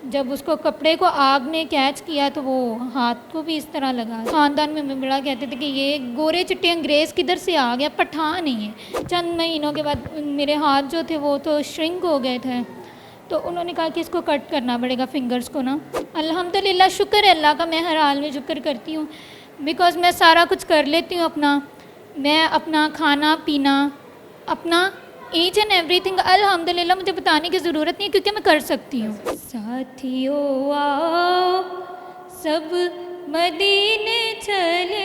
जब उसको कपड़े को आग ने कैच किया तो वो हाथ को भी इस तरह लगा। ख़ानदान में बड़ा कहते थे कि ये गोरे चिट्टे अंग्रेज़ किधर से आ गया, पठान नहीं है। चंद महीनों के बाद मेरे हाथ जो थे वो तो श्रिंक हो गए थे, तो उन्होंने कहा कि इसको कट करना पड़ेगा फिंगर्स को ना। अल्हम्दुलिल्लाह, शुक्र है अल्लाह का, मैं हर हाल में शुक्र करती हूँ बिकॉज़ मैं सारा कुछ कर लेती हूँ अपना। मैं अपना खाना पीना, अपना ईच एंड एवरीथिंग अल्हम्दुलिल्लाह, मुझे बताने की ज़रूरत नहीं क्योंकि मैं कर सकती हूँ। साथियों आओ सब मदीने चले,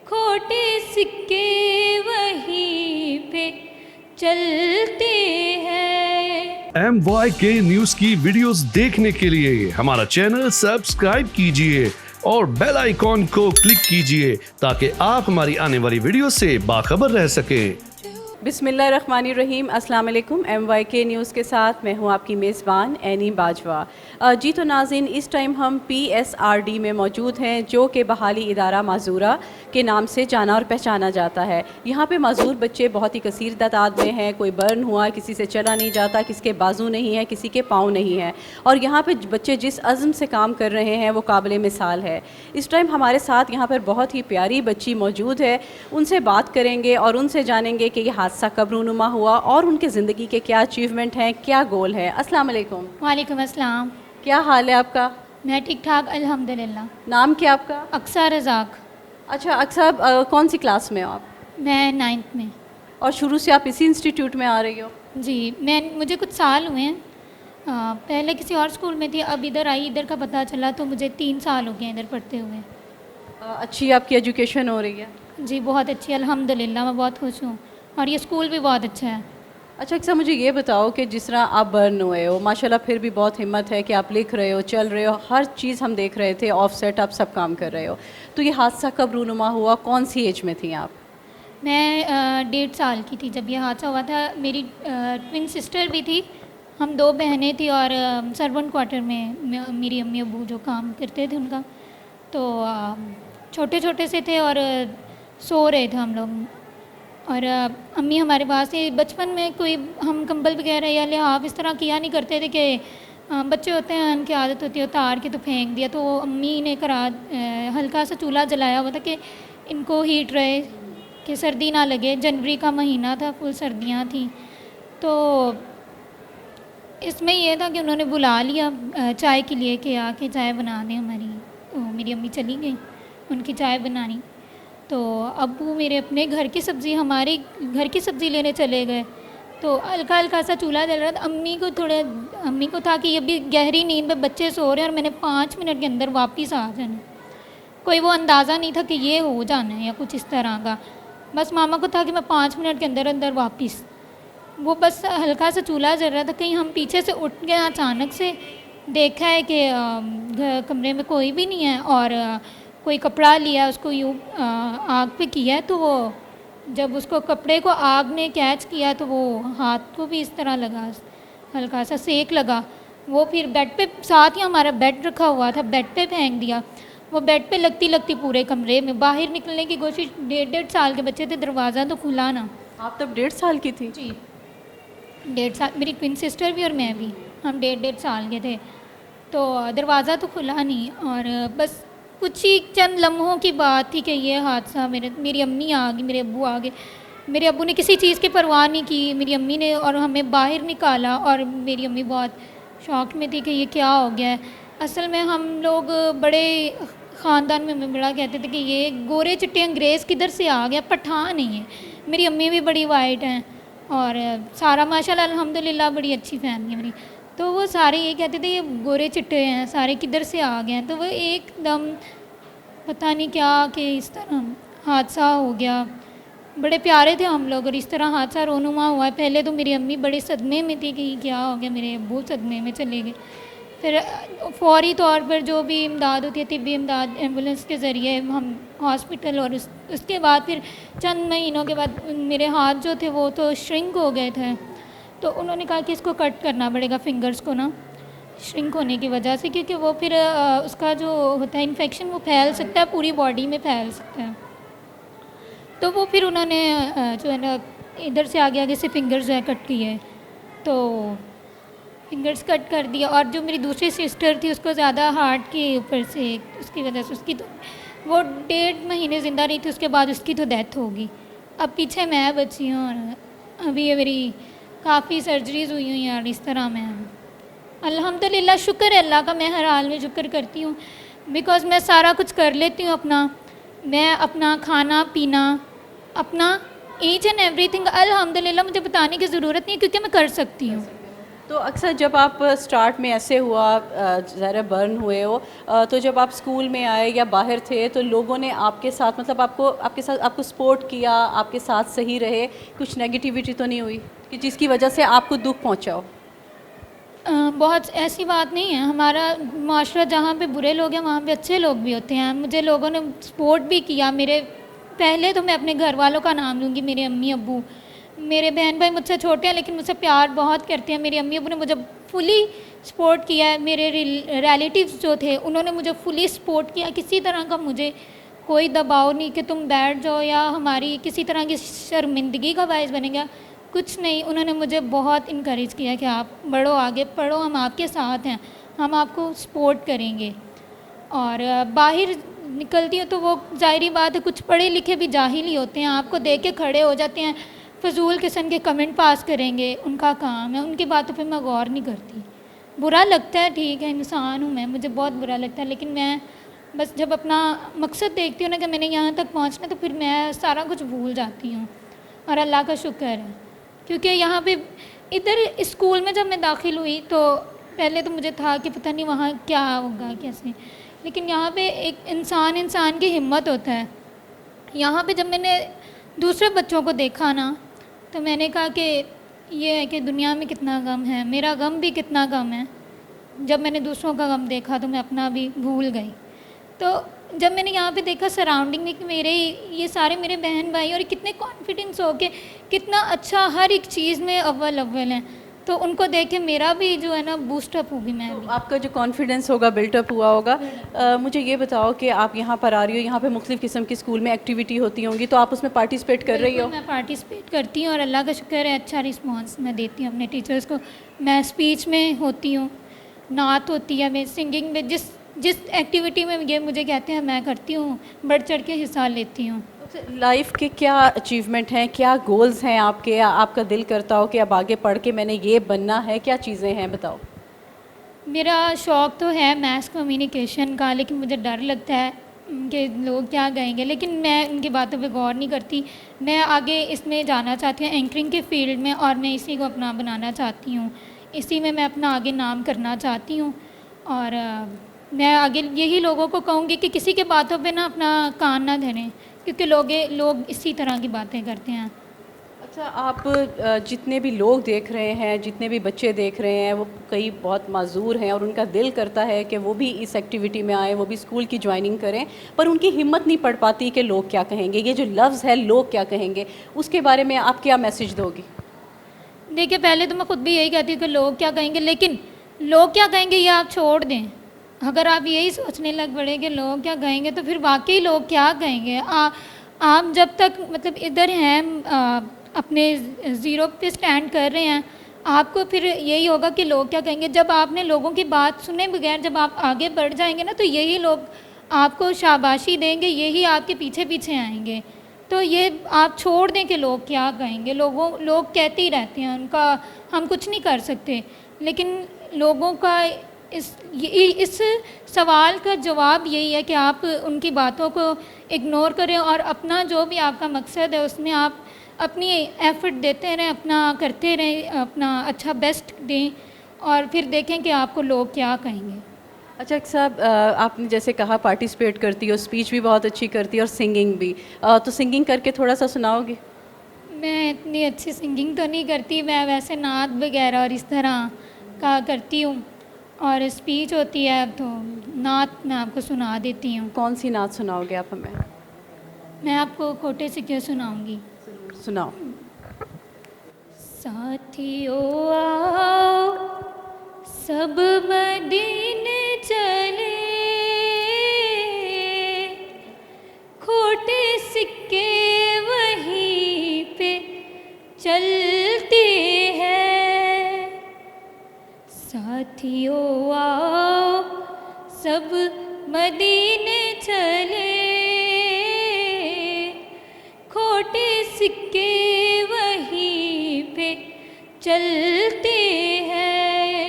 खोटे सिक्के वहीं पे चलते हैं। MYK न्यूज की वीडियोस देखने के लिए हमारा चैनल सब्सक्राइब कीजिए और बेल आइकॉन को क्लिक कीजिए ताकि आप हमारी आने वाली वीडियो से बाखबर रह सकें। बिस्मिल्लाहिर्रहमानिर्रहीम। अस्सलाम वालेकुम। MYK न्यूज़ के साथ मैं हूं आपकी मेज़बान एनी बाजवा। जी तो नाज़रीन, इस टाइम हम PSRD में मौजूद हैं जो कि बहाली इदारा माजूरा के नाम से जाना और पहचाना जाता है। यहाँ पे माजूर बच्चे बहुत ही कसीर तादाद में हैं। कोई बर्न हुआ, किसी से चला नहीं जाता, किसी के बाजू नहीं है, किसी के पाँव नहीं है, और यहाँ पे बच्चे जिस अज़्म से काम कर रहे हैं वो काबिल मिसाल है। इस टाइम हमारे साथ यहाँ पर बहुत ही प्यारी बच्ची मौजूद है, उनसे बात करेंगे और उनसे जानेंगे कि ये हादसा कब रूनुमा हुआ और उनके ज़िंदगी के क्या अचीवमेंट हैं, क्या गोल है। अस्सलाम वालेकुम। वालेकुम अस्सलाम। क्या हाल है आपका? मैं ठीक ठाक अल्हम्दुलिल्लाह। नाम क्या आपका? अक्सा रज़ाक। अच्छा अक्सर, कौन सी क्लास में हो आप? मैं 9th में। और शुरू से आप इसी इंस्टीट्यूट में आ रही हो? जी, मुझे कुछ साल हुए हैं। पहले किसी और स्कूल में थी, अब इधर आई, इधर का पता चला तो मुझे 3 साल हो गए इधर पढ़ते हुए। अच्छी आपकी एजुकेशन हो रही है? जी बहुत अच्छी अल्हम्दुलिल्लाह, मैं बहुत खुश हूँ और ये स्कूल भी बहुत अच्छा है। अच्छा अक्सर, मुझे ये बताओ कि जिस तरह आप बर्न हुए हो, माशाल्लाह फिर भी बहुत हिम्मत है कि आप लिख रहे हो, चल रहे हो, हर चीज़ हम देख रहे थे, ऑफ सेट आप सब काम कर रहे हो। तो ये हादसा कब रूनुमा हुआ, कौन सी एज में थी आप? मैं 1.5 साल की थी जब ये हादसा हुआ था। मेरी ट्विन सिस्टर भी थी, हम 2 बहनें थी और सर्वेंट क्वार्टर में मेरी अम्मी अब्बू जो काम करते थे उनका, तो छोटे छोटे से थे और सो रहे थे हम लोग। और अम्मी हमारे पास ही बचपन में कोई हम कंबल वगैरह या लिहाफ इस तरह किया नहीं करते थे कि बच्चे होते हैं उनकी आदत होती है उतार के तो फेंक दिया। तो अम्मी ने हल्का सा चूल्हा जलाया हुआ था कि इनको हीट रहे, कि सर्दी ना लगे। जनवरी का महीना था, फुल सर्दियाँ थी। तो इसमें यह था कि उन्होंने बुला लिया चाय के लिए कि आके चाय बना दें हमारी। तो मेरी अम्मी चली गई उनकी चाय बनानी। तो अब्बू मेरे अपने घर की सब्ज़ी, हमारे घर की सब्ज़ी लेने चले गए। तो हल्का हल्का सा चूल्हा जल रहा था। अम्मी को था कि ये भी गहरी नींद में बच्चे सो रहे हैं और मैंने 5 मिनट के अंदर वापस आ जाना। कोई वो अंदाज़ा नहीं था कि ये हो जाना है या कुछ इस तरह का। बस मामा को था कि मैं 5 मिनट के अंदर अंदर वापस। वो बस हल्का सा चूल्हा जल रहा था, कहीं हम पीछे से उठ गए। अचानक से देखा है कि कमरे में कोई भी नहीं है और कोई कपड़ा लिया, उसको यूँ आग पे किया है। तो वो जब उसको कपड़े को आग ने कैच किया तो वो हाथ को भी इस तरह लगा, हल्का सा सेक लगा। वो फिर बेड पे, साथ ही हमारा बेड रखा हुआ था, बेड पे फेंक दिया। वो बेड पे लगती लगती पूरे कमरे में बाहर निकलने की कोशिश। 1.5 साल के बच्चे थे, दरवाज़ा तो खुला ना। आप तब 1.5 साल की थी? जी 1.5 साल, मेरी ट्विन सिस्टर भी और मैं भी, हम 1.5 साल के थे। तो दरवाज़ा तो खुला नहीं और बस कुछ ही चंद लम्हों की बात थी कि ये हादसा मेरी अम्मी आ गई, मेरे अब्बू आ गए। मेरे अब्बू ने किसी चीज़ की परवाह नहीं की, मेरी अम्मी ने, और हमें बाहर निकाला। और मेरी अम्मी बहुत शॉक में थी कि ये क्या हो गया है। असल में हम लोग बड़े ख़ानदान में बड़ा कहते थे कि ये गोरे चिट्टे अंग्रेज़ किधर से आ गया, पठान नहीं है। मेरी अम्मी भी बड़ी वाइट हैं और सारा माशाल्लाह अल्हम्दुलिल्लाह बड़ी अच्छी फैमिली है मेरी। तो वो सारे ये कहते थे ये गोरे चिट्टे हैं सारे, किधर से आ गए हैं। तो वो एकदम पता नहीं क्या कि इस तरह हादसा हो गया। बड़े प्यारे थे हम लोग और इस तरह हादसा रोनुमा हुआ है। पहले तो मेरी अम्मी बड़े सदमे में थी कि क्या हो गया, मेरे अब्बू सदमे में चले गए। फिर फौरी तौर पर जो भी इमदाद होती है, तिब्बी इमदाद, एम्बुलेंस के ज़रिए हम हॉस्पिटल, और उसके बाद फिर चंद महीनों के बाद मेरे हाथ जो थे वो तो श्रिंक हो गए थे। तो उन्होंने कहा कि इसको कट करना पड़ेगा फिंगर्स को ना, श्रिंक होने की वजह से, क्योंकि वो फिर उसका जो होता है इन्फेक्शन वो फैल सकता है, पूरी बॉडी में फैल सकता है। तो वो फिर उन्होंने जो है ना इधर से आगे आगे से फिंगर्स जो है कट किए। तो फिंगर्स कट कर दिया। और जो मेरी दूसरी सिस्टर थी उसको ज़्यादा हार्ट के ऊपर से उसकी वजह से उसकी तो वो 1.5 महीने ज़िंदा रही थी, उसके बाद उसकी तो डेथ होगी। अब पीछे मैं बची हूँ और अभी ये मेरी काफ़ी सर्जरीज़ हुई हुई हैं और इस तरह मैं अल्हम्दुलिल्लाह शुक्र है अल्लाह का, मैं हर हाल में शुक्र करती हूँ बिकॉज़ मैं सारा कुछ कर लेती हूँ अपना। मैं अपना खाना पीना अपना ईच एंड एवरीथिंग अल्हम्दुलिल्लाह मुझे बताने की ज़रूरत नहीं है क्योंकि मैं कर सकती हूँ। तो अक्सर जब आप स्टार्ट में ऐसे हुआ ज़रा बर्न हुए हो, तो जब आप स्कूल में आए या बाहर थे तो लोगों ने आपके साथ मतलब आपको सपोर्ट किया, आपके साथ सही रहे, कुछ नेगेटिविटी तो नहीं हुई कि जिसकी वजह से आपको दुख पहुंचा हो? बहुत ऐसी बात नहीं है, हमारा माशरा जहाँ पे बुरे लोग हैं वहाँ पे अच्छे लोग भी होते हैं। मुझे लोगों ने सपोर्ट भी किया। मेरे पहले तो मैं अपने घर वालों का नाम लूँगी, मेरे अम्मी अब्बू। मेरे बहन भाई मुझसे छोटे हैं लेकिन मुझसे प्यार बहुत करते हैं। मेरी अम्मी अब्बू ने मुझे फुली सपोर्ट किया है। मेरे रिलेटिव्स जो थे उन्होंने मुझे फुली सपोर्ट किया। किसी तरह का मुझे कोई दबाव नहीं कि तुम बैठ जाओ या हमारी किसी तरह की शर्मिंदगी का बायस बनेगा, कुछ नहीं। उन्होंने मुझे बहुत इनकरेज किया कि आप बढ़ो, आगे पढ़ो, हम आपके साथ हैं, हम आपको सपोर्ट करेंगे। और बाहर निकलती हूँ तो वो ज़ाहिरी बात है कुछ पढ़े लिखे भी जाहिल ही होते हैं, आपको देख के खड़े हो जाते हैं, फजूल किस्म के कमेंट पास करेंगे, उनका काम है, उनकी बातों पे मैं गौर नहीं करती। बुरा लगता है, ठीक है, इंसान हूँ मैं, मुझे बहुत बुरा लगता है, लेकिन मैं बस जब अपना मकसद देखती हूँ ना कि मैंने यहाँ तक पहुँचना, तो फिर मैं सारा कुछ भूल जाती हूँ। और अल्लाह का शुक्र है क्योंकि यहाँ पे इधर स्कूल में जब मैं दाखिल हुई तो पहले तो मुझे था कि पता नहीं वहाँ क्या होगा कैसे, लेकिन यहाँ पे एक इंसान की हिम्मत होता है। यहाँ पे जब मैंने दूसरे बच्चों को देखा ना तो मैंने कहा कि ये है कि दुनिया में कितना गम है, मेरा गम भी कितना गम है। जब मैंने दूसरों का गम देखा तो मैं अपना भी भूल गई। तो जब मैंने यहाँ पे देखा सराउंडिंग में कि मेरे ये सारे मेरे बहन भाई और कितने कॉन्फिडेंस हो के कितना अच्छा हर एक चीज़ में अव्वल हैं, तो उनको देख के मेरा भी जो है ना बूस्टअप होगी। मैं भी आपका जो कॉन्फिडेंस होगा बिल्टअप हुआ होगा। मुझे ये बताओ कि आप यहाँ पर आ रही हो, यहाँ पे मुख्तलिफ़ किस्म की स्कूल में एक्टिविटी होती होंगी, तो आप उसमें पार्टिसिपेट कर रही हो? मैं पार्टिसिपेट करती हूँ और अल्लाह का शुक्र है अच्छा रिस्पॉन्स मैं देती हूँ अपने टीचर्स को। मैं स्पीच में होती हूँ, नात होती है, मैं सिंगिंग में, जिस एक्टिविटी में ये मुझे कहते हैं मैं करती हूँ, बढ़ चढ़ के हिस्सा लेती हूँ। लाइफ के क्या अचीवमेंट हैं, क्या गोल्स हैं आपके, या आपका दिल करता हो कि अब आगे पढ़ के मैंने ये बनना है, क्या चीज़ें हैं बताओ? मेरा शौक़ तो है मैथ्स कम्युनिकेशन का, लेकिन मुझे डर लगता है कि लोग क्या कहेंगे, लेकिन मैं उनकी बातों पे गौर नहीं करती। मैं आगे इसमें जाना चाहती हूँ एंकरिंग के फील्ड में, और मैं इसी को अपना बनाना चाहती हूँ, इसी में मैं अपना आगे नाम करना चाहती हूँ। और मैं आगे यही लोगों को कहूँगी कि किसी के बातों पे ना अपना कान ना धरें, क्योंकि लोग इसी तरह की बातें करते हैं। अच्छा, आप जितने भी लोग देख रहे हैं, जितने भी बच्चे देख रहे हैं, वो कई बहुत माजूर हैं और उनका दिल करता है कि वो भी इस एक्टिविटी में आए, वो भी स्कूल की ज्वाइनिंग करें, पर उनकी हिम्मत नहीं पड़ पाती कि लोग क्या कहेंगे। ये जो लफ्ज़ है लोग क्या कहेंगे, उसके बारे में आप क्या मैसेज दोगी? देखिए, पहले तो मैं खुद भी यही कहती हूँ कि लोग क्या कहेंगे, लेकिन लोग क्या कहेंगे ये आप छोड़ दें। अगर आप यही सोचने लग पड़े कि लोग क्या कहेंगे, तो फिर वाकई लोग क्या कहेंगे। आप जब तक मतलब इधर हैं, अपने ज़ीरो पे स्टैंड कर रहे हैं, आपको फिर यही होगा कि लोग क्या कहेंगे। जब आपने लोगों की बात सुने बगैर जब आप आगे बढ़ जाएंगे ना, तो यही लोग आपको शाबाशी देंगे, यही आपके पीछे पीछे आएंगे। तो ये आप छोड़ दें कि लोग क्या कहेंगे। लोग कहते ही रहते हैं, उनका हम कुछ नहीं कर सकते, लेकिन लोगों का इस सवाल का जवाब यही है कि आप उनकी बातों को इग्नोर करें और अपना जो भी आपका मकसद है उसमें आप अपनी एफ़र्ट देते रहें, अपना करते रहें, अपना अच्छा बेस्ट दें, और फिर देखें कि आपको लोग क्या कहेंगे। अच्छा साहब, आपने जैसे कहा पार्टिसिपेट करती हो, स्पीच भी बहुत अच्छी करती हो और सिंगिंग भी, तो सिंगिंग करके थोड़ा सा सुनाओगी? मैं इतनी अच्छी सिंगिंग तो नहीं करती, मैं वैसे नात वगैरह और इस तरह का करती हूँ, और स्पीच होती है तो नात मैं आपको सुना देती हूँ। कौन सी नात सुनाओगे आप हमें? मैं आपको खोटे सिक्के सुनाऊँगी। सुनाओ। साथियों आओ सब मदीने चले, खोटे सिक्के वहीं पे चलते हैं। साथियों आओ सब मदीने चले, खोटे सिक्के वहीं पे चलते हैं।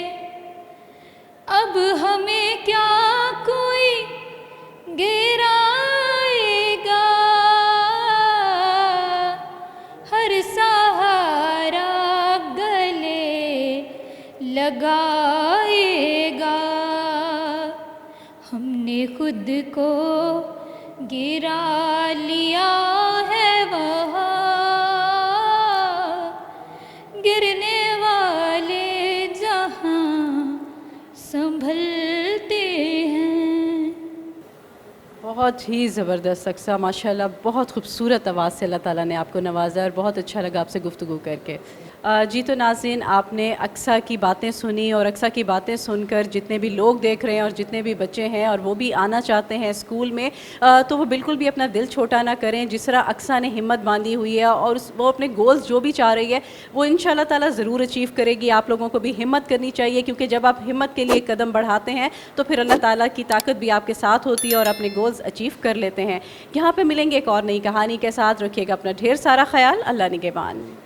अब हमें क्या कोई गिराएगा, हर सहारा गले लगाएगा। हमने खुद को गिरा लिया है वहाँ, गिरने वाले जहाँ संभलते हैं। बहुत ही ज़बरदस्त अक्सा, माशाल्लाह बहुत खूबसूरत आवाज़ से अल्लाह ताला ने आपको नवाजा और बहुत अच्छा लगा आपसे गुफ्तगू करके। जी तो नाज़रीन, आपने अक्सा की बातें सुनी और अक्सा की बातें सुनकर जितने भी लोग देख रहे हैं और जितने भी बच्चे हैं और वो भी आना चाहते हैं स्कूल में, तो वो बिल्कुल भी अपना दिल छोटा ना करें। जिस तरह अक्सा ने हिम्मत बांधी हुई है और वो अपने गोल्स जो भी चाह रही है वो इंशाल्लाह ताला ज़रूर अचीव करेगी। आप लोगों को भी हिम्मत करनी चाहिए, क्योंकि जब आप हिम्मत के लिए कदम बढ़ाते हैं तो फिर अल्लाह ताला की ताकत भी आपके साथ होती है और अपने गोल्स अचीव कर लेते हैं। यहाँ पर मिलेंगे एक और नई कहानी के साथ, रखिएगा अपना ढेर सारा ख्याल। अल्लाह निगहबान।